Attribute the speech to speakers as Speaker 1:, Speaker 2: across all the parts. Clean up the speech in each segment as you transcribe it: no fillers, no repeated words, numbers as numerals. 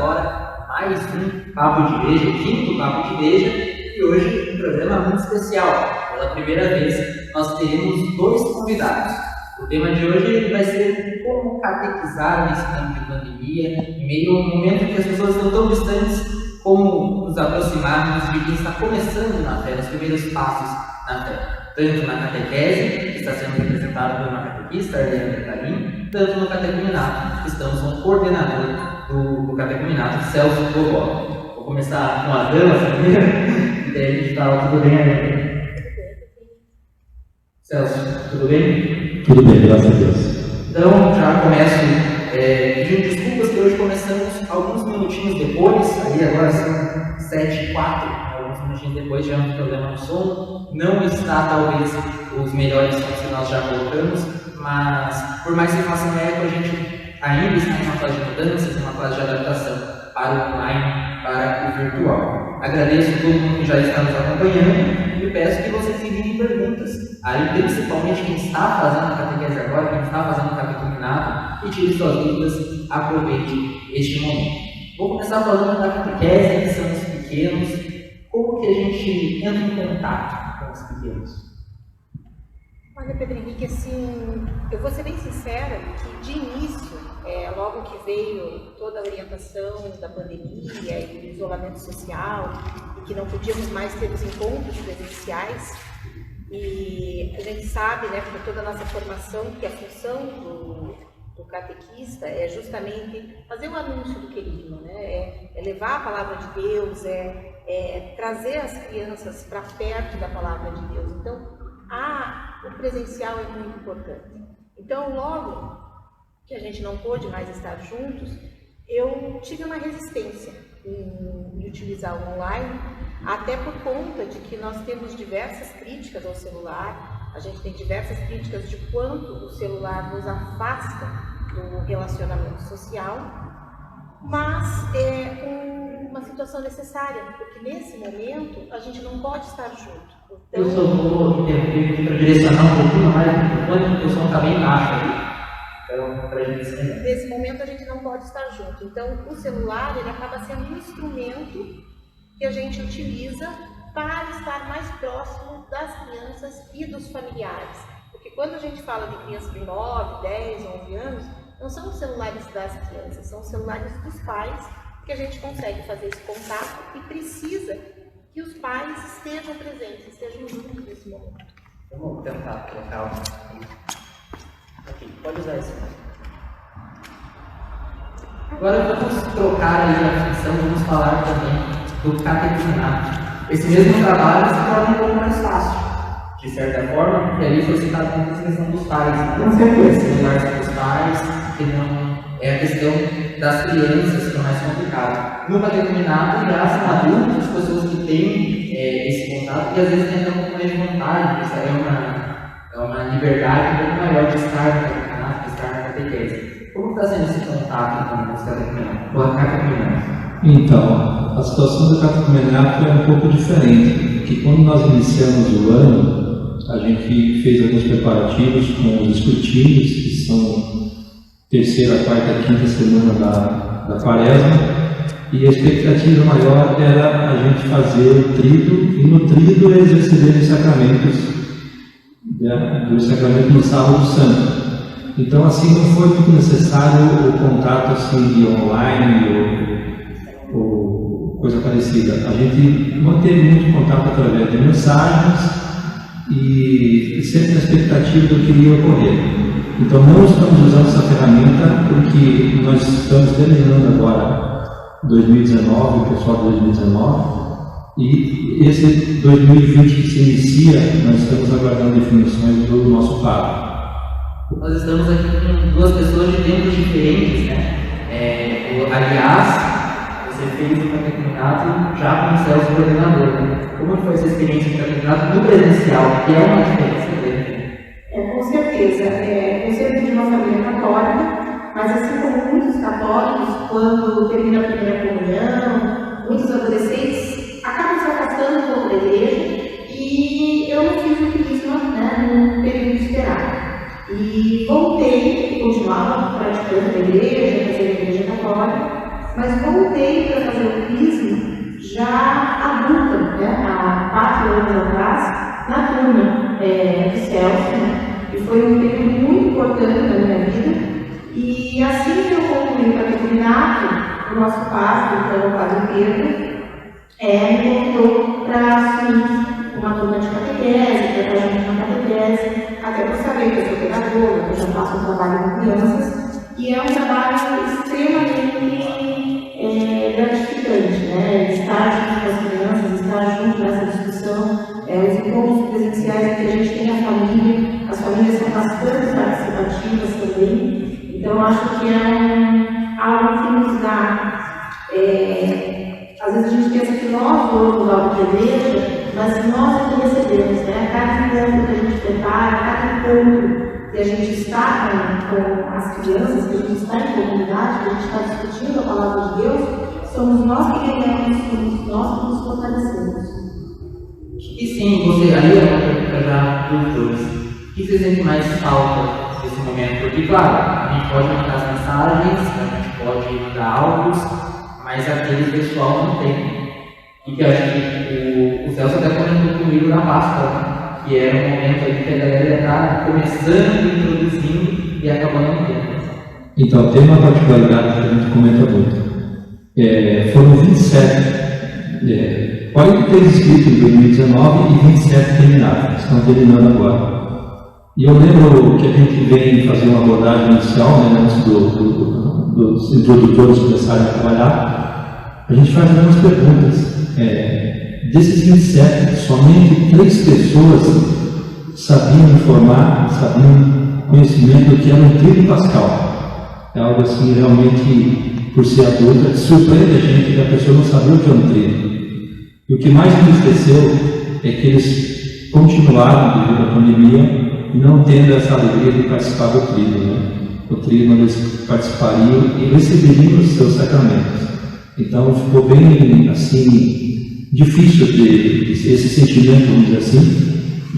Speaker 1: agora mais um Papo de Igreja, o quinto Papo de Igreja, e hoje um programa muito especial. Pela primeira vez nós teremos dois convidados. O tema de hoje vai ser como catequizar nesse tempo de pandemia, em meio a um momento que as pessoas estão tão distantes, como nos aproximarmos de quem está começando na fé, nos primeiros passos na fé. Tanto na catequese, que está sendo representada por uma catequista, Eliane Tarim, tanto no catecumenato, que estamos com o coordenador do catecumenato, Celso Bobó. Vou começar com a dama primeiro, e daí a gente fala, tudo bem, Eliane? Celso, tudo bem?
Speaker 2: Tudo bem, graças a Deus.
Speaker 1: Então, já começo pedindo desculpas que hoje começamos alguns minutinhos depois, ali agora são 7h04, alguns minutinhos depois já é um problema no som. Não está, talvez, os melhores sons que nós já colocamos, mas por mais que faça um eco, a gente ainda está em uma fase de mudanças, em uma fase de adaptação para o online, para o virtual. Agradeço a todo mundo que já está nos acompanhando e peço que vocês enviem perguntas. Aí, principalmente quem está fazendo a catequese agora, quem está fazendo o catecumenato, e tire suas dúvidas, aproveite este momento. Vou começar falando da catequese, que são os pequenos. Como que a gente entra em contato com os pequenos?
Speaker 3: Olha, Pedro Henrique, assim, eu vou ser bem sincera que de início, logo que veio toda a orientação da pandemia e do isolamento social, e que não podíamos mais ter os encontros presenciais, e a gente sabe, né, por toda a nossa formação, que a função do catequista é justamente fazer o anúncio do querigma, né? É levar a palavra de Deus, trazer as crianças para perto da palavra de Deus. Então, o presencial é muito importante. Então, logo que a gente não pôde mais estar juntos, eu tive uma resistência em utilizar o online, até por conta de que nós temos diversas críticas ao celular, a gente tem diversas críticas de quanto o celular nos afasta do relacionamento social, mas é uma situação necessária, porque nesse momento a gente não pode estar junto. Então,
Speaker 1: eu só vou interromper para direcionar um pouquinho mais o microfone, porque o som está bem baixo ali. Então, para a gente se lembrar.
Speaker 3: Nesse momento a gente não pode estar junto. Então, o celular ele acaba sendo um instrumento que a gente utiliza para estar mais próximo das crianças e dos familiares. Porque quando a gente fala de crianças de 9, 10, 11 anos, não são os celulares das crianças, são os celulares dos pais que a gente consegue fazer esse contato e precisa que os pais estejam presentes, estejam juntos nesse momento.
Speaker 1: Vamos tentar colocar o... Ok, pode usar esse nome. Agora vamos trocar aí a função, vamos falar também do catecumenato. Esse mesmo trabalho se torna um pouco mais fácil, de certa forma, porque ali foi citado muito a questão dos pais, não é celular dos pais, que não é a questão das crianças que é mais complicado. No catecumenato já são adultos, pessoas que têm esse contato e às vezes tem um pouco mais de vontade, isso é uma liberdade um pouco maior de estar no catecumenato, de estar na catequese. Como está sendo esse contato com os catecumenatos?
Speaker 2: Então, a situação do catecumenato é um pouco diferente, porque quando nós iniciamos o ano, a gente fez alguns preparativos com os escrutínios, que são terceira, quarta, quinta semana da quaresma, e a expectativa maior era a gente fazer o trido, e no trido eles receberem os sacramentos, do sacramento do Sábado Santo. Então, assim, não foi muito necessário o contato assim, de online ou coisa parecida. A gente manteve muito contato através de mensagens e sempre na expectativa do que iria ocorrer. Então, não estamos usando essa ferramenta porque nós estamos terminando agora 2019, o pessoal de 2019, e esse 2020 que se inicia, nós estamos aguardando definições do nosso Papa.
Speaker 1: Nós estamos aqui com duas pessoas de tempos diferentes, né? Aliás, você fez o catecumenato já com o Celso coordenador, né? Como foi essa experiência de catecumenato no presencial, que é uma diferença dele?
Speaker 4: Com certeza. Eu sempre de uma família católica, mas assim como muitos católicos, quando termina a primeira comunhão, muitos adolescentes acabam se afastando um pouco da igreja, e eu não fiz o crisma, né, no período esperado. E voltei, continuava praticando a igreja, fazendo a igreja católica, mas voltei para fazer o crisma já adulta, né, há 4 anos atrás, na turma de Celso, né, e foi um período muito importante na minha vida. E assim que eu concluí o catecumenato, o nosso pastor, então o Padre Pedro, me convidou para assumir uma turma de catequese, para ajudar na catequese, até por saber que eu sou pedagoga, que eu já faço um trabalho com crianças, e é um trabalho extremamente gratificante, né? Estar junto com as crianças, estar junto nessa discussão, os encontros presenciais em que a gente tem a família, as famílias são bastante participativas também, então eu acho que é algo que nos dá. Às vezes a gente pensa que nós vamos dar uma igreja, mas nós é que recebemos, né? Cada encontro que a gente prepara, cada encontro que a gente está com as crianças, que a gente está em comunidade, que a gente está discutindo a palavra de Deus, somos nós que ganhamos, somos nós que nos fortalecemos.
Speaker 1: E sim, você aí é uma pergunta já dos dois. O que você sente mais falta nesse momento? Porque, claro, a gente pode mandar as mensagens, a gente pode mandar áudios, mas aquele pessoal não tem. E que eu acho que o Celso até comentou comigo na Páscoa, né? Que era um momento ali que a galera está começando, introduzindo e acabando não tendo.
Speaker 2: Então, tem uma particularidade que a gente comenta muito. Foram 43 inscritos em 2019 e 27 terminados, estão terminando agora. E eu lembro que a gente vem fazer uma abordagem inicial, né, antes dos introdutores começarem a trabalhar, a gente faz algumas perguntas. Desses 27, somente 3 pessoas sabiam informar, sabiam conhecimento do que era um tríduo pascal. É algo assim, realmente, por ser adulta, surpreende a gente que a pessoa não sabia o que é um tríduo. E o que mais me entristeceu é que eles continuaram, devido à pandemia, não tendo essa alegria de participar do tríduo, né? O tríduo, eles participariam e receberiam os seus sacramentos. Então, ficou bem, assim, difícil ter esse sentimento, vamos dizer assim,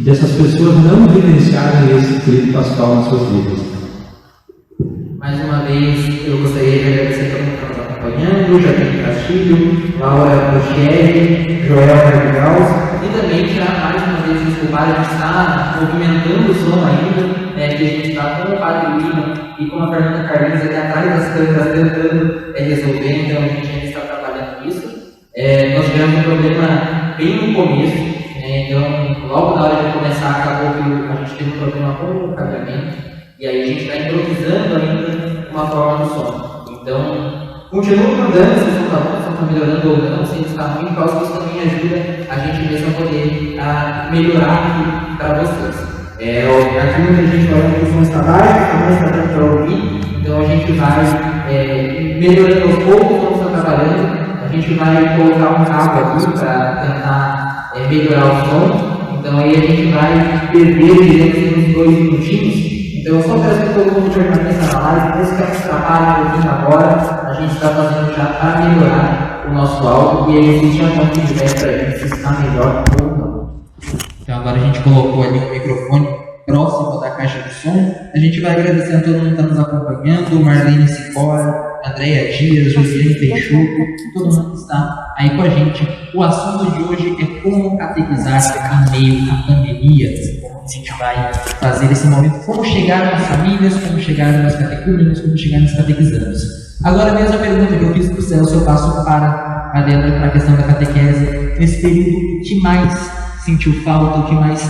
Speaker 2: dessas pessoas não vivenciarem esse tríduo pascal nas suas vidas.
Speaker 1: Mais uma vez, eu gostaria de agradecer a todo mundo que está nos acompanhando, Jardim Castilho, Laura Rochelle, Joel Cardigal, e também já mais uma vez desculpar, a gente está movimentando o som ainda, que a gente está com o Padre Lima e com a Fernanda Carlinhos aqui atrás das câmeras tentando resolver, então a gente ainda está trabalhando nisso. Nós tivemos um problema bem no começo, então logo na hora de começar acabou que a gente teve um problema com o carregamento, e aí a gente está improvisando ainda uma forma do som. Então, continua mandando se o som está bom, se o som está melhorando ou não, se está ruim, porque isso também ajuda a gente mesmo a poder melhorar aqui para vocês. Aqui muita gente vai ver que o som está baixo, também está dando para ouvir, então a gente vai melhorando aos poucos, como está trabalhando. A gente vai colocar um cabo aqui para tentar melhorar o som, então aí a gente vai perder, digamos, uns 2 minutinhos. Então eu só peço que todo mundo permaneça na live, esse que é um trabalho um pouquinho agora, a gente está fazendo já para melhorar o nosso áudio, e aí vocês já vão feedback para a gente se está melhor ou não. Então agora a gente colocou ali o microfone próximo da caixa de som, a gente vai agradecendo a todo mundo que está nos acompanhando, Marlene Cicora, Andréia Dias, Josiane Peixoto, todo mundo que está aí com a gente. O assunto de hoje é como catequizar em meio à pandemia. Como a gente vai fazer esse momento, como chegar nas famílias, como chegar nas catecúmenos, como chegar nos catequizandos. Agora, mesmo a pergunta que eu fiz para o Celso, eu passo para a Leandra para a questão da catequese. Nesse período, o que mais sentiu falta, o que mais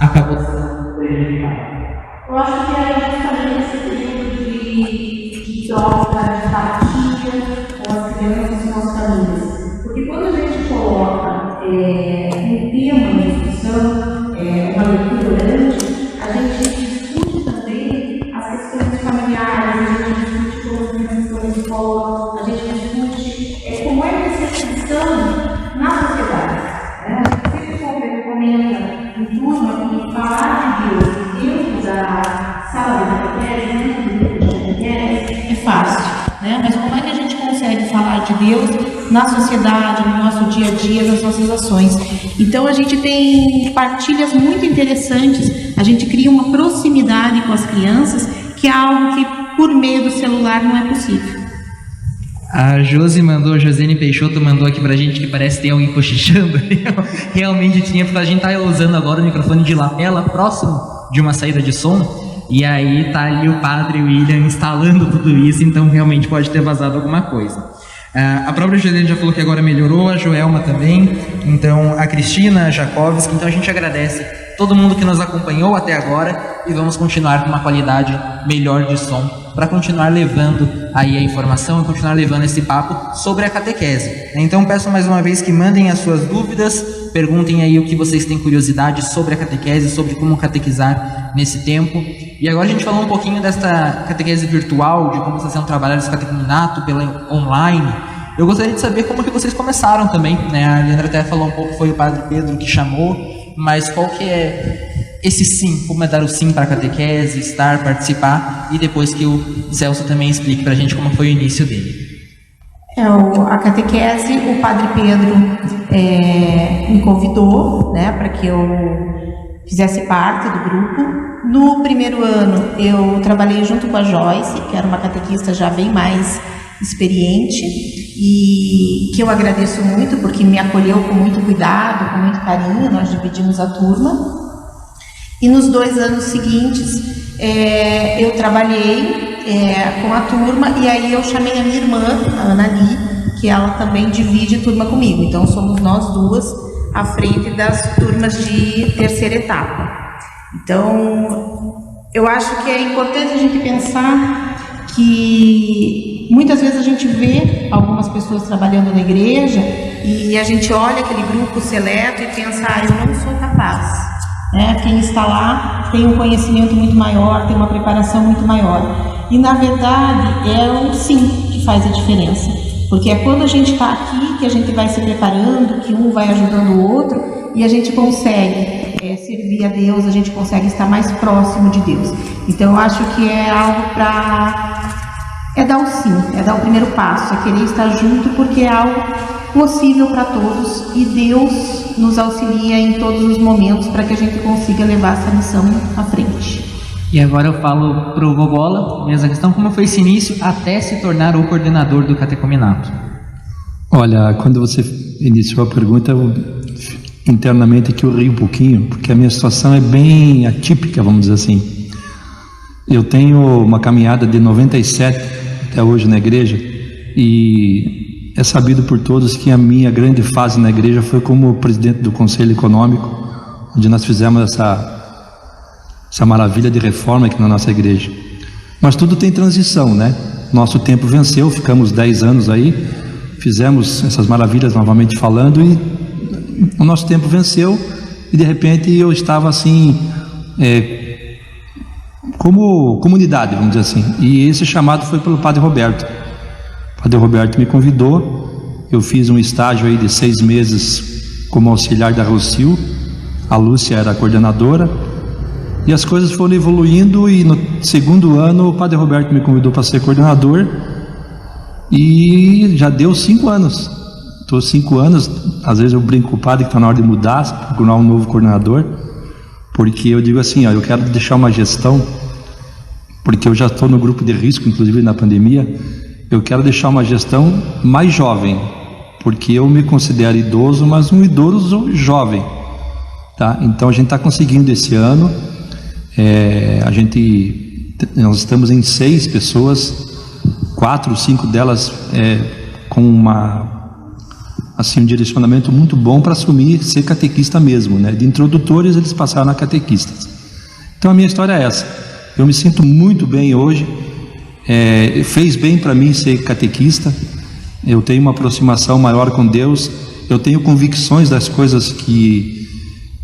Speaker 1: acabou sendo prejudicado?
Speaker 4: Eu acho que é justamente esse período de troca, de partilha com as crianças e com as famílias. Porque quando a gente coloca um tema de discussão, uma leitura grande, a gente discute também as questões familiares, a gente discute como as crianças estão na escola, a gente discute como é que essa questão na sociedade. Sempre que comenta em turma que falar de Deus dentro da sala de catequese, dentro do grupo de catequese, é fácil, né? Mas como é que a gente consegue falar de Deus na sociedade, no nosso dia a dia, nas nossas ações? Então a gente tem partilhas muito interessantes, a gente cria uma proximidade com as crianças, que é algo que por meio do celular não é possível.
Speaker 1: A Josiane Peixoto mandou aqui pra gente que parece ter alguém cochichando. Realmente tinha, porque a gente tá usando agora o microfone de lapela próximo de uma saída de som. E aí tá ali o padre William instalando tudo isso, então realmente pode ter vazado alguma coisa. A própria Josiane já falou que agora melhorou, a Joelma também, então a Cristina, a Jakovski, então a gente agradece todo mundo que nos acompanhou até agora e vamos continuar com uma qualidade melhor de som para continuar levando aí a informação e continuar levando esse papo sobre a catequese. Então peço mais uma vez que mandem as suas dúvidas, perguntem aí o que vocês têm curiosidade sobre a catequese, sobre como catequizar nesse tempo. E agora a gente falou um pouquinho desta catequese virtual, de como está sendo trabalhado esse catecumenato pela online. Eu gostaria de saber como que vocês começaram também, né? A Leandra até falou um pouco, foi o Padre Pedro que chamou, mas qual que é esse sim, como é dar o sim para a catequese, estar, participar, e depois que o Celso também explique para a gente como foi o início dele.
Speaker 4: A catequese, o Padre Pedro me convidou, né, para que eu fizesse parte do grupo. No primeiro ano, eu trabalhei junto com a Joyce, que era uma catequista já bem mais experiente, e que eu agradeço muito, porque me acolheu com muito cuidado, com muito carinho, nós dividimos a turma. E nos 2 anos seguintes, eu trabalhei com a turma, e aí eu chamei a minha irmã, a Ana Li, que ela também divide turma comigo. Então somos nós duas à frente das turmas de terceira etapa. Então, eu acho que é importante a gente pensar que muitas vezes a gente vê algumas pessoas trabalhando na igreja e a gente olha aquele grupo seleto e pensa, eu não sou capaz. Quem está lá tem um conhecimento muito maior, tem uma preparação muito maior. E na verdade é o sim que faz a diferença. Porque é quando a gente está aqui que a gente vai se preparando, que um vai ajudando o outro e a gente consegue servir a Deus, a gente consegue estar mais próximo de Deus. Então eu acho que é algo para... é dar o sim, é dar o primeiro passo, é querer estar junto, porque é algo possível para todos e Deus nos auxilia em todos os momentos para que a gente consiga levar essa missão à frente.
Speaker 1: E agora eu falo para o Gogola, mesma questão, como foi esse início até se tornar o coordenador do catecumenato?
Speaker 2: Olha, quando você iniciou a pergunta, internamente que eu ri um pouquinho, porque a minha situação é bem atípica, vamos dizer assim. Eu tenho uma caminhada de 97 até hoje na igreja, e é sabido por todos que a minha grande fase na igreja foi como presidente do Conselho Econômico, onde nós fizemos essa maravilha de reforma aqui na nossa igreja. Mas tudo tem transição, né? Nosso tempo venceu, ficamos 10 anos aí, fizemos essas maravilhas novamente falando, e o nosso tempo venceu, e de repente eu estava assim, como comunidade, vamos dizer assim, e esse chamado foi pelo Padre Roberto. O Padre Roberto me convidou, eu fiz um estágio aí de 6 meses como auxiliar da Rocio, a Lúcia era a coordenadora, e as coisas foram evoluindo, e no segundo ano o Padre Roberto me convidou para ser coordenador, e já deu 5 anos. Estou 5 anos, às vezes eu brinco com o padre que está na hora de mudar, procurar um novo coordenador, porque eu digo assim, eu quero deixar uma gestão, porque eu já estou no grupo de risco, inclusive na pandemia, eu quero deixar uma gestão mais jovem, porque eu me considero idoso, mas um idoso jovem, tá? Então a gente está conseguindo esse ano, nós estamos em 6 pessoas, 4 ou 5 delas com um direcionamento muito bom para assumir ser catequista mesmo, né? De introdutores eles passaram a catequistas. Então a minha história é essa. Eu me sinto muito bem hoje. Fez bem para mim ser catequista. Eu tenho uma aproximação maior com Deus. Eu tenho convicções das coisas que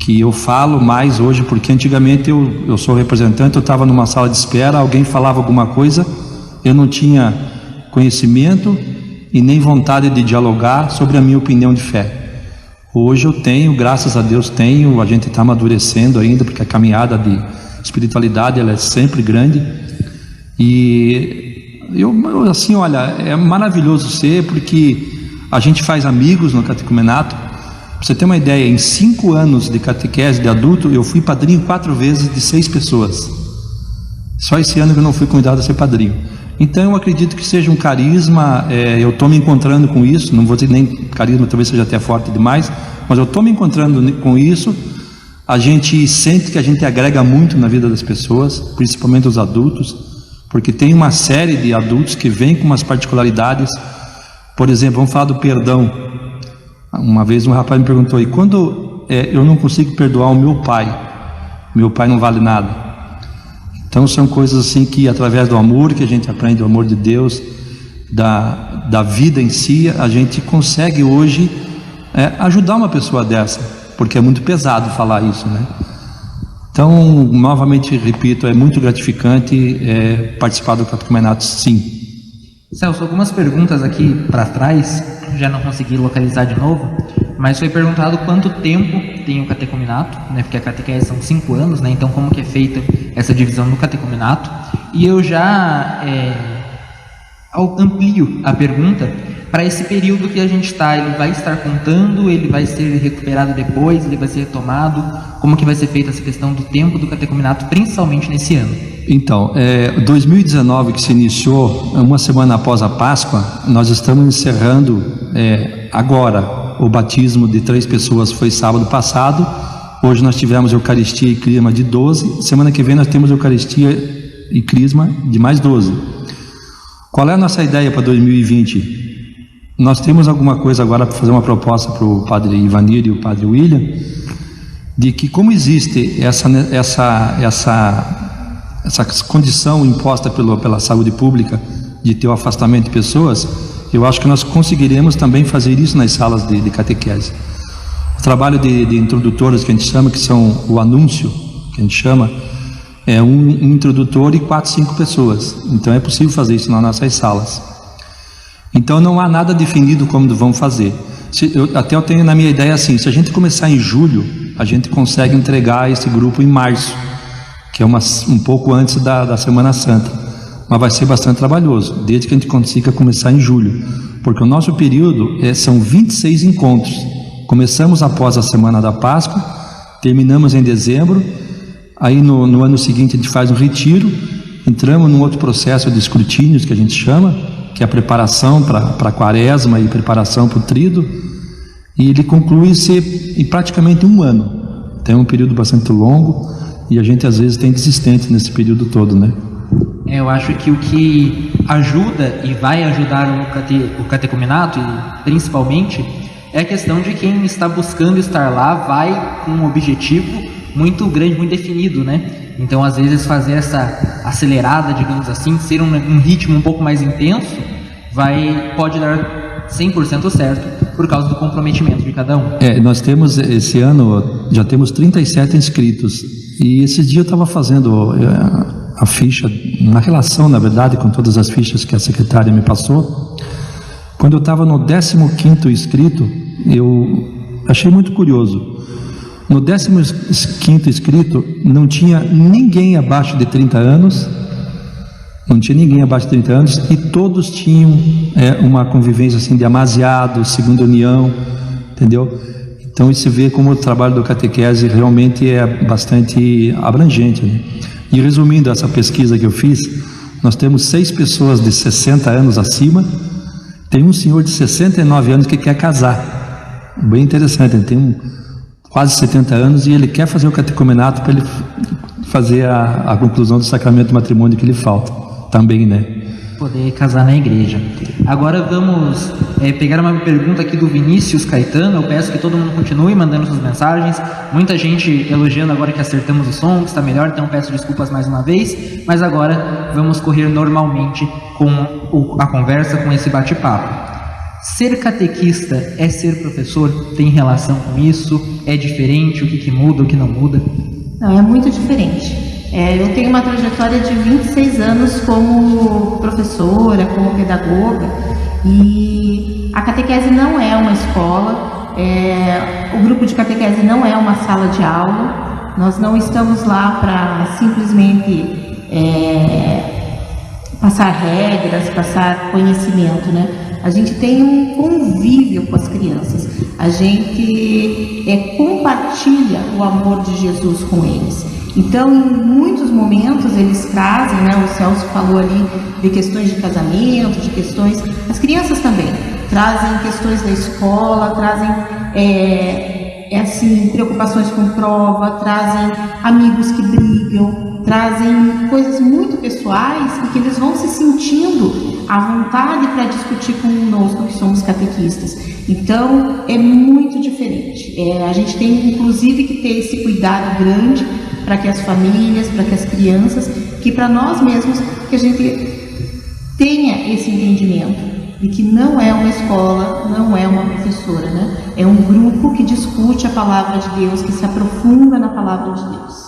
Speaker 2: eu falo mais hoje, porque antigamente eu sou representante, eu estava numa sala de espera, alguém falava alguma coisa, eu não tinha conhecimento e nem vontade de dialogar sobre a minha opinião de fé. Hoje eu tenho, graças a Deus tenho, a gente está amadurecendo ainda, porque a caminhada de espiritualidade ela é sempre grande, e eu assim, olha, é maravilhoso ser, porque a gente faz amigos no catecumenato. Para você ter uma ideia, em 5 anos de catequese de adulto, eu fui padrinho 4 vezes de 6 pessoas. Só esse ano que eu não fui convidado a ser padrinho. Então eu acredito que seja um carisma, eu estou me encontrando com isso, não vou dizer nem carisma, talvez seja até forte demais, mas eu estou me encontrando com isso. A gente sente que a gente agrega muito na vida das pessoas, principalmente os adultos, porque tem uma série de adultos que vêm com umas particularidades. Por exemplo, vamos falar do perdão. Uma vez um rapaz me perguntou, e quando eu não consigo perdoar o meu pai não vale nada. Então são coisas assim que através do amor que a gente aprende, o amor de Deus, da vida em si, a gente consegue hoje ajudar uma pessoa dessa, porque é muito pesado falar isso, né? Então, novamente repito, é muito gratificante participar do catecumenato, sim.
Speaker 1: Celso, algumas perguntas aqui para trás, já não consegui localizar de novo, mas foi perguntado quanto tempo tem o catecumenato, né? Porque a catequese são 5 anos, né? Então como que é feita essa divisão do catecumenato? E eu já amplio a pergunta para esse período que a gente está. Ele vai estar contando, ele vai ser recuperado depois, ele vai ser retomado? Como que vai ser feita essa questão do tempo do catecumenato, principalmente nesse ano?
Speaker 2: Então, 2019, que se iniciou uma semana após a Páscoa, nós estamos encerrando agora. O batismo de 3 pessoas foi sábado passado. Hoje nós tivemos Eucaristia e Crisma de 12. Semana que vem nós temos Eucaristia e Crisma de mais 12. Qual é a nossa ideia para 2020? Nós temos alguma coisa agora para fazer uma proposta para o Padre Ivanir e o Padre William, de que como existe essa condição imposta pela saúde pública de ter o afastamento de pessoas, eu acho que nós conseguiremos também fazer isso nas salas de catequese. O trabalho de introdutores que a gente chama, que são o anúncio, que a gente chama, é um introdutor e 4, 5 pessoas. Então é possível fazer isso nas nossas salas. Então não há nada definido como vamos fazer. Eu tenho na minha ideia assim, se a gente começar em julho, a gente consegue entregar esse grupo em março, que é um pouco antes da Semana Santa. Mas vai ser bastante trabalhoso, desde que a gente consiga começar em julho, porque o nosso período são 26 encontros. Começamos após a Semana da Páscoa, terminamos em dezembro, aí no ano seguinte a gente faz um retiro, entramos num outro processo de escrutínios que a gente chama, que é a preparação para a quaresma e preparação para o tríduo, e ele conclui-se em praticamente um ano. Então é um período bastante longo, e a gente às vezes tem desistentes nesse período todo, né?
Speaker 1: Eu acho que o que ajuda e vai ajudar o catecumenato, e principalmente, é a questão de quem está buscando estar lá vai com um objetivo muito grande, muito definido, né? Então, às vezes, fazer essa acelerada, digamos assim, ser um ritmo um pouco mais intenso, pode dar 100% certo, por causa do comprometimento de cada um.
Speaker 2: Nós temos, esse ano, já temos 37 inscritos, e esse dia eu estava fazendo a ficha, na relação, na verdade, com todas as fichas que a secretária me passou. Quando eu estava no 15º inscrito, eu achei muito curioso. No 15º inscrito, não tinha ninguém abaixo de 30 anos, e todos tinham uma convivência assim de amaziado, segunda união, entendeu? Então isso se vê como o trabalho do catequese realmente é bastante abrangente, né? E resumindo essa pesquisa que eu fiz, nós temos 6 pessoas de 60 anos acima, tem um senhor de 69 anos que quer casar, bem interessante, ele tem quase 70 anos e ele quer fazer o catecumenato para ele fazer a conclusão do sacramento do matrimônio que lhe falta, também, né?
Speaker 1: Poder casar na igreja. Agora vamos pegar uma pergunta aqui do Vinícius Caetano. Eu peço que todo mundo continue mandando suas mensagens. Muita gente elogiando agora que acertamos o som, que está melhor, então peço desculpas mais uma vez. Mas agora vamos correr normalmente com a conversa, com esse bate-papo. Ser catequista é ser professor? Tem relação com isso? É diferente? O que muda, o que não muda?
Speaker 4: Não, é muito diferente. Eu tenho uma trajetória de 26 anos como professora, como pedagoga, e a catequese não é uma escola, o grupo de catequese não é uma sala de aula, nós não estamos lá para simplesmente passar regras, passar conhecimento, né? A gente tem um convívio com as crianças, a gente compartilha o amor de Jesus com eles. Então, em muitos momentos eles trazem, né, o Celso falou ali de questões de casamento, de questões, as crianças também trazem questões da escola, trazem assim, preocupações com prova, trazem amigos que brigam, trazem coisas muito pessoais e que eles vão se sentindo à vontade para discutir conosco que somos catequistas. Então, é muito diferente. A gente tem, inclusive, que ter esse cuidado grande para que as famílias, para que as crianças, que para nós mesmos, que a gente tenha esse entendimento de que não é uma escola, não é uma professora, né? É um grupo que discute a palavra de Deus, que se aprofunda na palavra de Deus.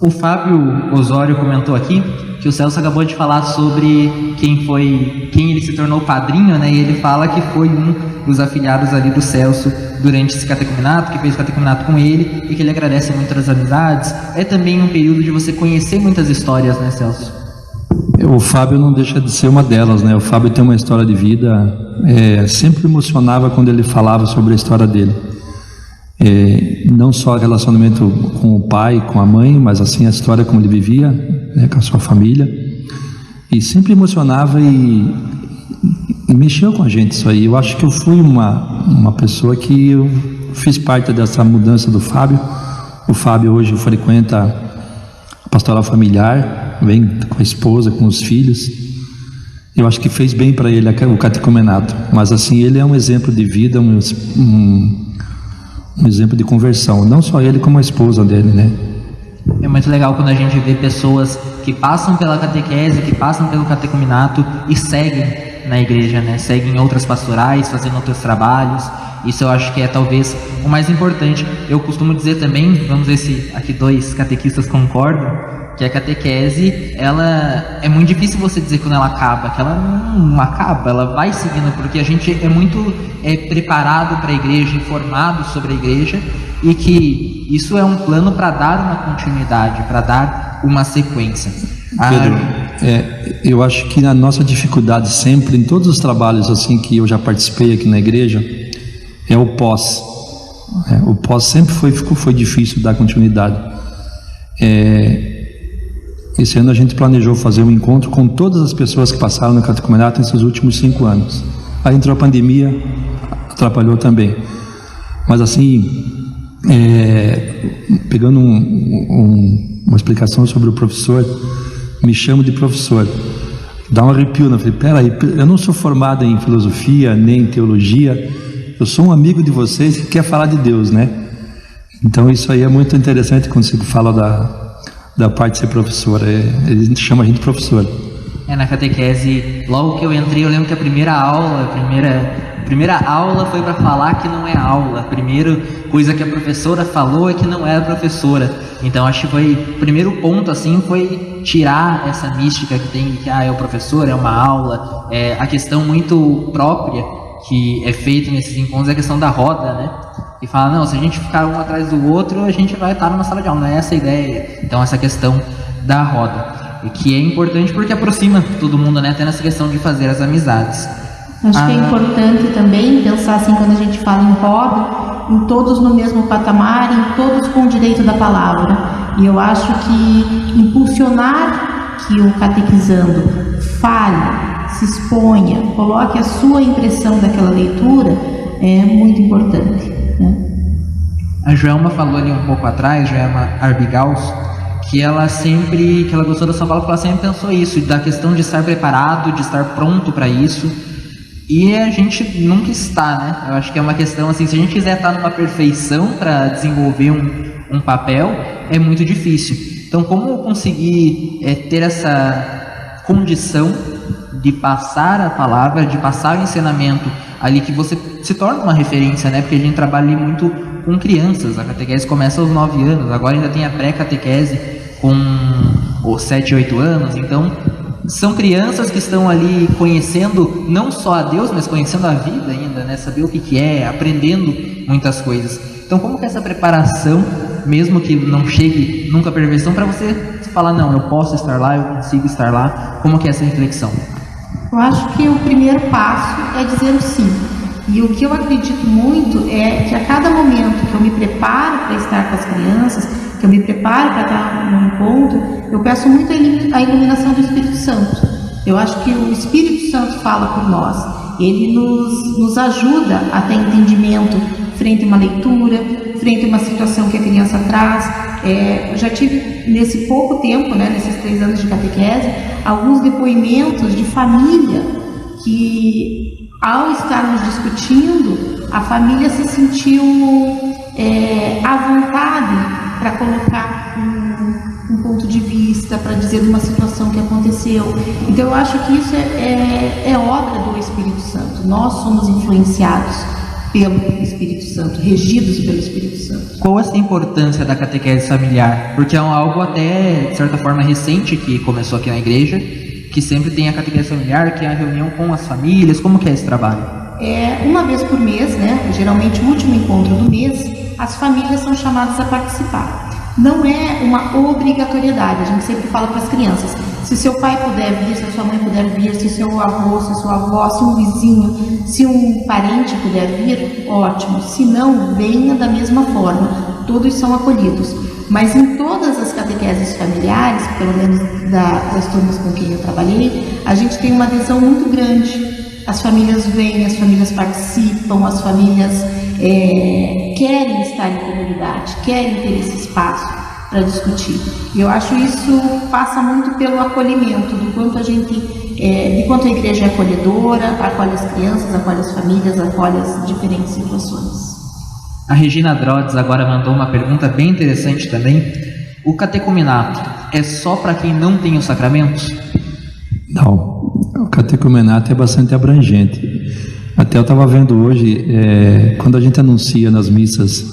Speaker 1: O Fábio Osório comentou aqui que o Celso acabou de falar sobre quem ele se tornou padrinho, né? E ele fala que foi um dos afilhados ali do Celso durante esse catecumenato, que fez o catecumenato com ele, e que ele agradece muito as amizades. É também um período de você conhecer muitas histórias, né, Celso?
Speaker 2: O Fábio não deixa de ser uma delas, né? O Fábio tem uma história de vida, sempre emocionava quando ele falava sobre a história dele. Não só o relacionamento com o pai, com a mãe, mas assim a história como ele vivia, né, com a sua família. E sempre emocionava e mexeu com a gente isso aí. Eu acho que eu fui uma pessoa que eu fiz parte dessa mudança do Fábio. O Fábio hoje frequenta a pastoral familiar, vem com a esposa, com os filhos. Eu acho que fez bem para ele o catecumenato. Mas assim, ele é um exemplo de vida, um exemplo de conversão. Não só ele, como a esposa dele, né?
Speaker 1: É muito legal quando a gente vê pessoas que passam pela catequese, que passam pelo catecumenato e seguem na igreja, né? Seguem outras pastorais, fazendo outros trabalhos. Isso eu acho que é talvez o mais importante. Eu costumo dizer também, vamos ver se aqui 2 catequistas concordam, que a catequese, ela é muito difícil você dizer quando ela acaba, que ela não acaba, ela vai seguindo, porque a gente é muito preparado para a igreja, informado sobre a igreja, e que isso é um plano para dar uma continuidade, para dar uma sequência.
Speaker 2: Pedro, eu acho que a nossa dificuldade sempre, em todos os trabalhos assim que eu já participei aqui na igreja, é o pós. O pós sempre foi difícil dar continuidade. Esse ano a gente planejou fazer um encontro com todas as pessoas que passaram no catecumenato nesses últimos 5 anos. Aí entrou a pandemia, atrapalhou também. Mas assim, pegando uma explicação sobre o professor, me chamo de professor. Dá um arrepio, né? Falei, peraí, eu não sou formado em filosofia, nem em teologia, eu sou um amigo de vocês que quer falar de Deus, né? Então isso aí é muito interessante quando se fala da parte de ser professor. Ele chama a gente de professor.
Speaker 1: Na catequese, logo que eu entrei, eu lembro que a primeira aula foi para falar que não é aula. A primeira coisa que a professora falou é que não era professora. Então acho que foi o primeiro ponto assim, foi tirar essa mística que tem de que é o professor, é uma aula. A questão muito própria que é feita nesses encontros é a questão da roda, né? E fala, não, se a gente ficar um atrás do outro, a gente vai estar numa sala de aula, não é essa a ideia. Então essa questão da roda, e que é importante porque aproxima todo mundo, né? Até nessa questão de fazer as amizades.
Speaker 4: Acho que é importante também pensar assim, quando a gente fala em roda, em todos no mesmo patamar, em todos com o direito da palavra. E eu acho que impulsionar que o catequizando fale, se exponha, coloque a sua impressão daquela leitura é muito importante, né?
Speaker 1: A Joelma falou ali um pouco atrás, Joelma Arbigaus, que ela gostou da São Paulo, porque ela sempre pensou isso, da questão de estar preparado, de estar pronto para isso. E a gente nunca está, né? Eu acho que é uma questão assim, se a gente quiser estar numa perfeição para desenvolver um papel, é muito difícil. Então, como conseguir ter essa condição de passar a palavra, de passar o ensinamento ali, que você se torna uma referência, né? Porque a gente trabalha ali muito com crianças, a catequese começa aos 9 anos, agora ainda tem a pré-catequese com os 7, 8 anos, então são crianças que estão ali conhecendo não só a Deus, mas conhecendo a vida ainda, né? Saber o que é, aprendendo muitas coisas. Então, como que é essa preparação, mesmo que não chegue nunca à perfeição, para você falar, não, eu posso estar lá, eu consigo estar lá, como que é essa reflexão?
Speaker 4: Eu acho que o primeiro passo é dizer o sim. E o que eu acredito muito é que a cada momento que eu me preparo para estar com as crianças, que eu me preparo para estar no encontro, eu peço muito a iluminação do Espírito Santo. Eu acho que o Espírito Santo fala por nós. Ele nos ajuda a ter entendimento frente a uma leitura, frente a uma situação que a criança traz. Eu já tive, nesse pouco tempo, né, nesses 3 anos de catequese, alguns depoimentos de família que, ao estarmos discutindo, a família se sentiu à vontade para colocar um ponto de vista, para dizer uma situação que aconteceu. Então eu acho que isso é obra do Espírito Santo. Nós somos influenciados pelo Espírito Santo, regidos pelo Espírito Santo.
Speaker 1: Qual essa importância da catequese familiar? Porque é algo até, de certa forma, recente que começou aqui na igreja, que sempre tem a catequese familiar, que é a reunião com as famílias. Como que é esse trabalho?
Speaker 4: Uma vez por mês, né, geralmente o último encontro do mês, as famílias são chamadas a participar. Não é uma obrigatoriedade, a gente sempre fala para as crianças, se seu pai puder vir, se a sua mãe puder vir, se seu avô, se a sua avó, se um vizinho, se um parente puder vir, ótimo. Se não, venha da mesma forma, todos são acolhidos. Mas em todas as catequeses familiares, pelo menos das turmas com quem eu trabalhei, a gente tem uma adesão muito grande. As famílias vêm, as famílias participam, as famílias querem estar em comunidade, querem ter esse espaço para discutir. E eu acho isso passa muito pelo acolhimento, do quanto de quanto a igreja é acolhedora, acolhe as crianças, acolhe as famílias, acolhe as diferentes situações.
Speaker 1: A Regina Drodes agora mandou uma pergunta bem interessante também. O catecumenato é só para quem não tem os sacramentos?
Speaker 2: Não, o catecumenato é bastante abrangente. Até eu estava vendo hoje, quando a gente anuncia nas missas,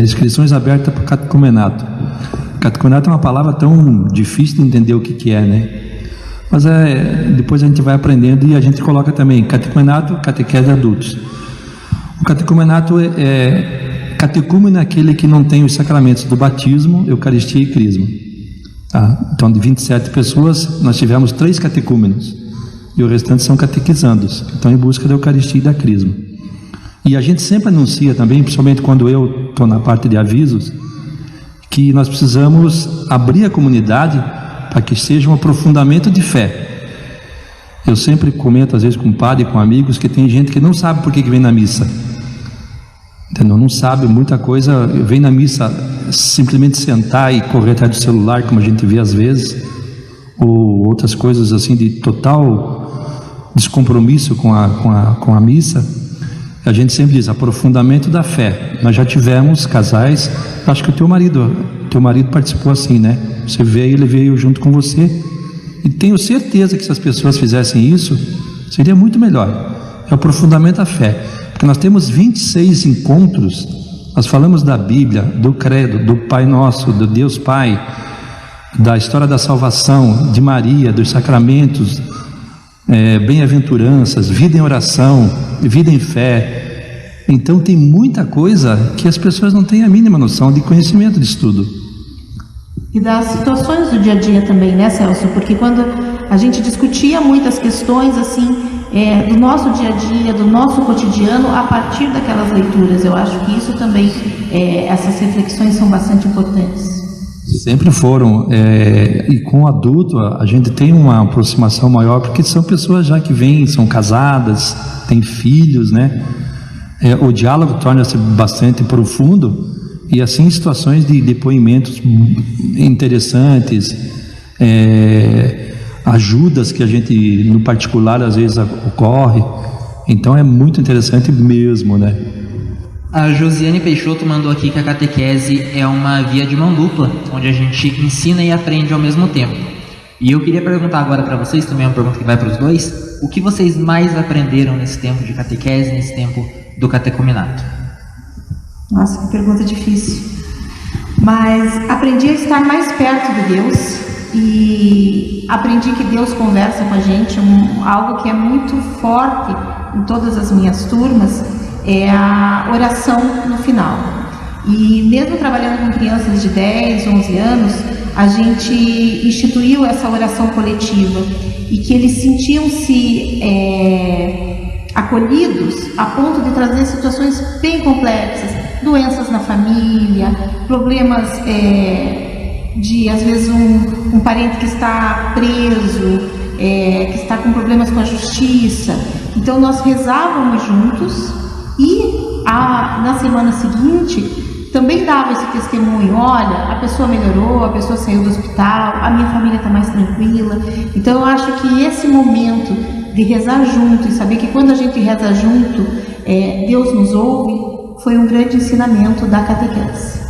Speaker 2: inscrições abertas para o catecumenato. Catecumenato é uma palavra tão difícil de entender o que é, né? Mas depois a gente vai aprendendo e a gente coloca também catecumenato, catequese de adultos. O catecumenato catecúmeno é aquele que não tem os sacramentos do batismo, eucaristia e crisma. Tá? Então, de 27 pessoas, nós tivemos 3 catecúmenos. E o restante são catequizandos, que estão em busca da Eucaristia e da Crisma. E a gente sempre anuncia também, principalmente quando eu estou na parte de avisos, que nós precisamos abrir a comunidade para que seja um aprofundamento de fé. Eu sempre comento, às vezes, com o padre, com amigos, que tem gente que não sabe por que vem na missa. Entendeu? Não sabe muita coisa, vem na missa simplesmente sentar e correr atrás do celular, como a gente vê às vezes, ou outras coisas assim de total descompromisso com a missa. A gente sempre diz aprofundamento da fé. Nós já tivemos casais, acho que o teu marido participou assim, né? Você veio, ele veio junto com você, e tenho certeza que se as pessoas fizessem isso, seria muito melhor. É o aprofundamento da fé, porque nós temos 26 encontros, nós falamos da Bíblia, do credo, do Pai Nosso, do Deus Pai, da história da salvação, de Maria, dos sacramentos, bem-aventuranças, vida em oração, vida em fé. Então tem muita coisa que as pessoas não têm a mínima noção de conhecimento de estudo.
Speaker 4: E das situações do dia a dia também, né, Celso? Porque quando a gente discutia muitas questões assim, do nosso dia a dia, do nosso cotidiano, a partir daquelas leituras, eu acho que isso também, essas reflexões são bastante importantes.
Speaker 2: Sempre foram, e com o adulto a gente tem uma aproximação maior, porque são pessoas já que vêm, são casadas, têm filhos, né? O diálogo torna-se bastante profundo, e assim situações de depoimentos interessantes, ajudas que a gente no particular às vezes ocorre. Então é muito interessante mesmo, né?
Speaker 1: A Josiane Peixoto mandou aqui que a catequese é uma via de mão dupla, onde a gente ensina e aprende ao mesmo tempo. E eu queria perguntar agora para vocês, também é uma pergunta que vai para os dois, o que vocês mais aprenderam nesse tempo de catequese, nesse tempo do catecumenato?
Speaker 4: Nossa, que pergunta difícil. Mas aprendi a estar mais perto de Deus e aprendi que Deus conversa com a gente, algo que é muito forte em todas as minhas turmas, é a oração no final. E mesmo trabalhando com crianças de 10, 11 anos, a gente instituiu essa oração coletiva e que eles sentiam-se acolhidos a ponto de trazer situações bem complexas, doenças na família, problemas de, às vezes, um parente que está preso, que está com problemas com a justiça. Então nós rezávamos juntos e na semana seguinte também dava esse testemunho: olha, a pessoa melhorou, a pessoa saiu do hospital, a minha família está mais tranquila. Então eu acho que esse momento de rezar junto e saber que quando a gente reza junto, Deus nos ouve, foi um grande ensinamento da catequese.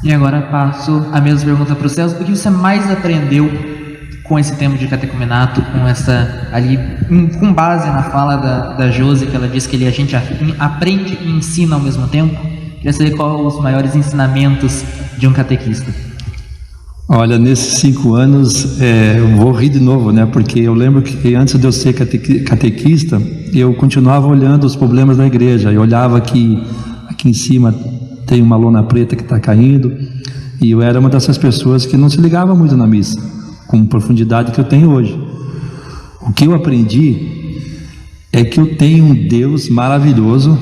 Speaker 1: E agora passo a mesma pergunta para o Celso: o que você mais aprendeu com esse tempo de catecumenato, com base na fala da Josi, que ela disse que a gente aprende e ensina ao mesmo tempo? Queria saber quais os maiores ensinamentos de um catequista.
Speaker 2: Olha, nesses 5 anos, eu vou rir de novo, né? Porque eu lembro que antes de eu ser catequista, eu continuava olhando os problemas da igreja. Eu olhava que aqui em cima tem uma lona preta que está caindo, e eu era uma dessas pessoas que não se ligava muito na missa, com profundidade que eu tenho hoje. O que eu aprendi é que eu tenho um Deus maravilhoso,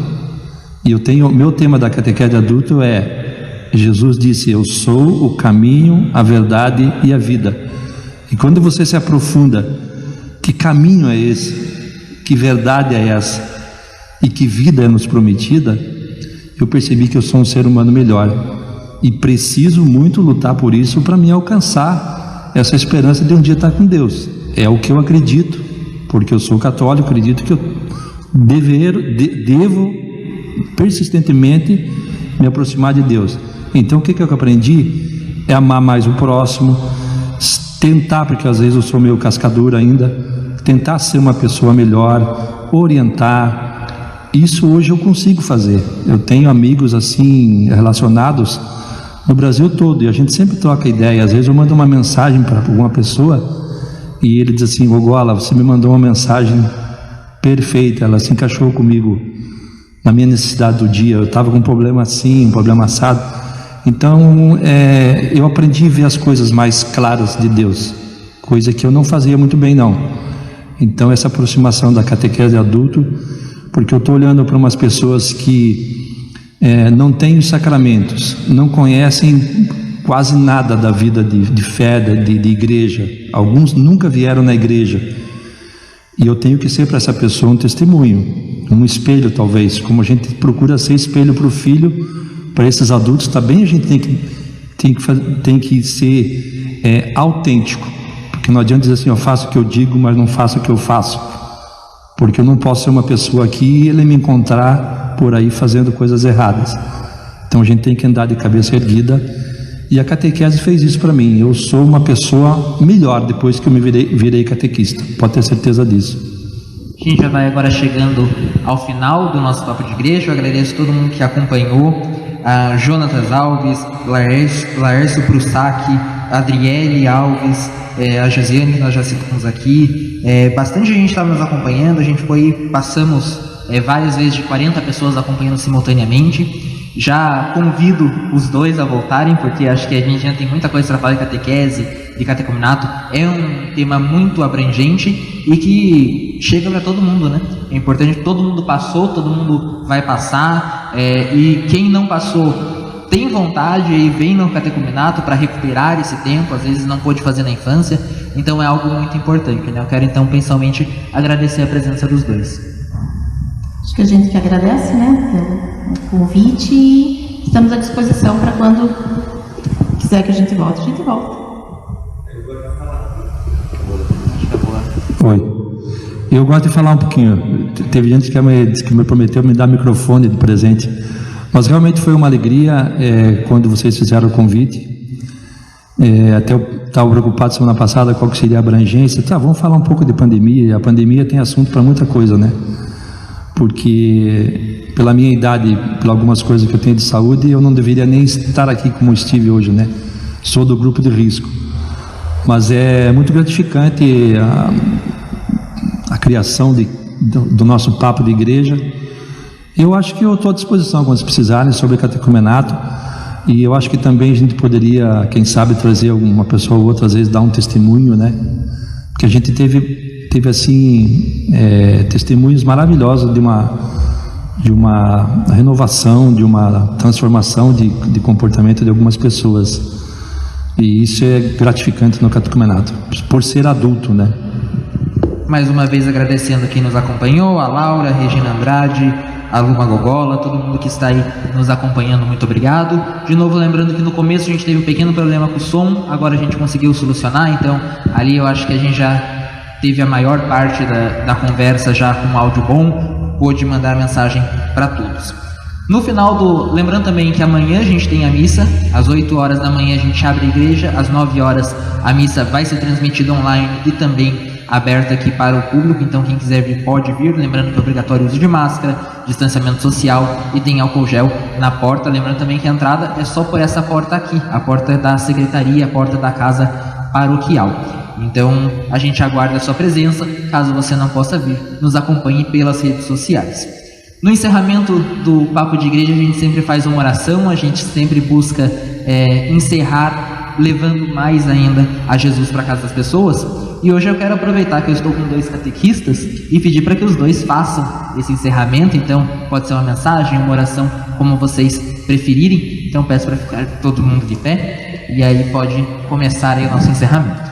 Speaker 2: e meu tema da catequese de adulto Jesus disse: eu sou o caminho, a verdade e a vida. E quando você se aprofunda, que caminho é esse, que verdade é essa, e que vida é nos prometida, eu percebi que eu sou um ser humano melhor, e preciso muito lutar por isso para me alcançar essa esperança de um dia estar com Deus. É o que eu acredito, porque eu sou católico, acredito que eu devo persistentemente me aproximar de Deus. Então o que eu aprendi é amar mais o próximo, tentar, porque às vezes eu sou meio cascadura ainda, tentar ser uma pessoa melhor, orientar. Isso hoje eu consigo fazer. Eu tenho amigos assim relacionados no Brasil todo, e a gente sempre troca ideia. Às vezes eu mando uma mensagem para alguma pessoa e ele diz assim: Gogola, você me mandou uma mensagem perfeita, ela se encaixou comigo na minha necessidade do dia. Eu estava com um problema assim, um problema assado. Então eu aprendi a ver as coisas mais claras de Deus, coisa que eu não fazia muito bem não. Então essa aproximação da catequese de adulto, porque eu estou olhando para umas pessoas que não têm os sacramentos, não conhecem quase nada da vida de fé, de igreja. Alguns nunca vieram na igreja, e eu tenho que ser para essa pessoa um testemunho, um espelho talvez, como a gente procura ser espelho para o filho, para esses adultos também. A gente tem que ser autêntico, porque não adianta dizer assim: eu faço o que eu digo, mas não faço o que eu faço, porque eu não posso ser uma pessoa aqui e ele me encontrar por aí fazendo coisas erradas. Então a gente tem que andar de cabeça erguida, e a catequese fez isso para mim. Eu sou uma pessoa melhor depois que eu me virei catequista, pode ter certeza disso.
Speaker 1: A gente já vai agora chegando ao final do nosso Papo de Igreja. Eu agradeço a todo mundo que acompanhou: a Jonatas Alves, Laércio Prussac, Adriele Alves, a Josiane, que nós já citamos aqui. Bastante gente estava nos acompanhando. A gente passamos várias vezes de 40 pessoas acompanhando simultaneamente. Já convido os dois a voltarem, porque acho que a gente já tem muita coisa para falar de catequese, de catecumenato. É um tema muito abrangente e que chega para todo mundo, né? É importante que todo mundo passou, todo mundo vai passar, e quem não passou tem vontade e vem no catecumenato para recuperar esse tempo, às vezes não pôde fazer na infância, então é algo muito importante, né? Eu quero então pessoalmente agradecer a presença dos dois.
Speaker 4: Acho que a gente que agradece, né, pelo convite, e estamos à disposição para quando quiser que a gente volta,
Speaker 2: Oi. Eu gosto de falar um pouquinho. Teve gente que me prometeu me dar microfone de presente, mas realmente foi uma alegria quando vocês fizeram o convite. Até eu estava preocupado semana passada qual que seria a abrangência. Vamos falar um pouco de pandemia. A pandemia tem assunto para muita coisa, né? Porque pela minha idade, por algumas coisas que eu tenho de saúde, eu não deveria nem estar aqui como estive hoje, né? Sou do grupo de risco. Mas é muito gratificante a criação do nosso papo de igreja. Eu acho que eu estou à disposição quando precisarem sobre catecumenato, e eu acho que também a gente poderia, quem sabe, trazer alguma pessoa ou outra, às vezes dar um testemunho, né? Porque a gente teve assim testemunhos maravilhosos uma renovação, de uma transformação de comportamento de algumas pessoas. E isso é gratificante no catecumenato, por ser adulto, né?
Speaker 1: Mais uma vez agradecendo quem nos acompanhou, a Laura, a Regina Andrade, a Luma Gogola, todo mundo que está aí nos acompanhando, muito obrigado. De novo, lembrando que no começo a gente teve um pequeno problema com o som, agora a gente conseguiu solucionar, então ali eu acho que a gente já teve a maior parte da conversa já com áudio bom, pôde mandar mensagem para todos. No final lembrando também que amanhã a gente tem a missa, às 8 horas da manhã a gente abre a igreja, às 9 horas a missa vai ser transmitida online e também aberta aqui para o público, então quem quiser vir pode vir, lembrando que é obrigatório o uso de máscara, distanciamento social e tem álcool gel na porta, lembrando também que a entrada é só por essa porta aqui, a porta da secretaria, a porta da casa paroquial. Então a gente aguarda a sua presença, caso você não possa vir, nos acompanhe pelas redes sociais. No encerramento do Papo de Igreja a gente sempre faz uma oração, a gente sempre busca encerrar levando mais ainda a Jesus para casa das pessoas. E hoje eu quero aproveitar que eu estou com 2 catequistas e pedir para que os 2 façam esse encerramento. Então pode ser uma mensagem, uma oração, como vocês preferirem. Então peço para ficar todo mundo de pé e aí pode começar aí o nosso encerramento.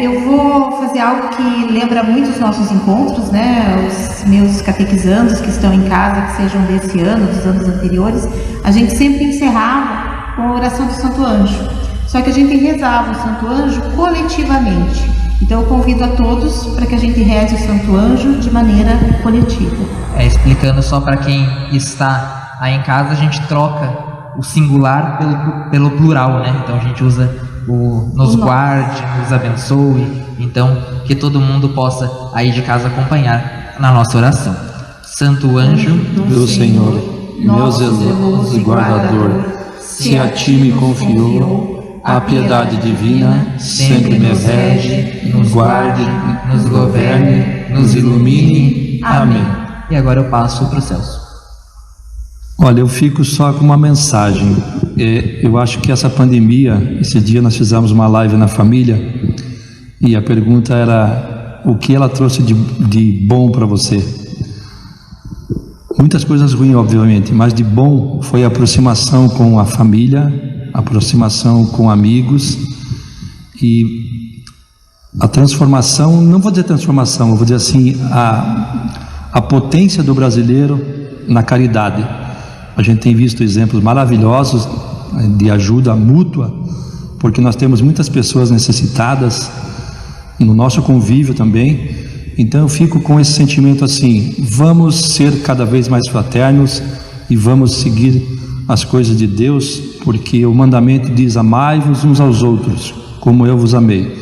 Speaker 4: Eu vou fazer algo que lembra muito os nossos encontros, né? Os meus catequizandos que estão em casa, que sejam desse ano, dos anos anteriores, a gente sempre encerrava com a oração do Santo Anjo. Só que a gente rezava o Santo Anjo coletivamente. Então eu convido a todos para que a gente reze o Santo Anjo de maneira coletiva.
Speaker 1: Explicando só para quem está aí em casa, a gente troca o singular pelo plural, né? Então a gente usa nos guarde, nos abençoe. Então que todo mundo possa aí de casa acompanhar na nossa oração. Santo anjo
Speaker 2: do Senhor, meu zeloso guardador, se a ti me confiou a piedade divina, sempre me rege, nos guarde, nos governe, nos ilumine. Amém.
Speaker 1: E agora eu passo para o Celso.
Speaker 2: Olha, eu fico só com uma mensagem. Eu acho que essa pandemia, esse dia nós fizemos uma live na família e a pergunta era o que ela trouxe de bom para você. Muitas coisas ruins, obviamente, mas de bom foi a aproximação com a família, a aproximação com amigos e a transformação, não vou dizer transformação, eu vou dizer assim, a potência do brasileiro na caridade. A gente tem visto exemplos maravilhosos de ajuda mútua, porque nós temos muitas pessoas necessitadas no nosso convívio também. Então eu fico com esse sentimento assim, vamos ser cada vez mais fraternos e vamos seguir as coisas de Deus, porque o mandamento diz: amai-vos uns aos outros, como eu vos amei.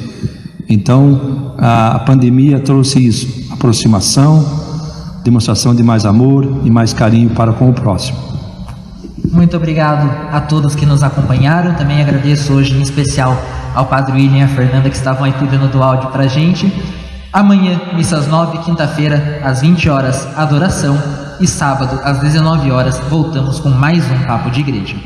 Speaker 2: Então a pandemia trouxe isso, aproximação, demonstração de mais amor e mais carinho para com o próximo.
Speaker 1: Muito obrigado a todos que nos acompanharam. Também agradeço hoje em especial ao Padre William e a Fernanda que estavam aí cuidando do áudio pra gente. Amanhã, missa às 9, quinta-feira, às 20 horas, adoração. E sábado, às 19 horas, voltamos com mais um Papo de Igreja.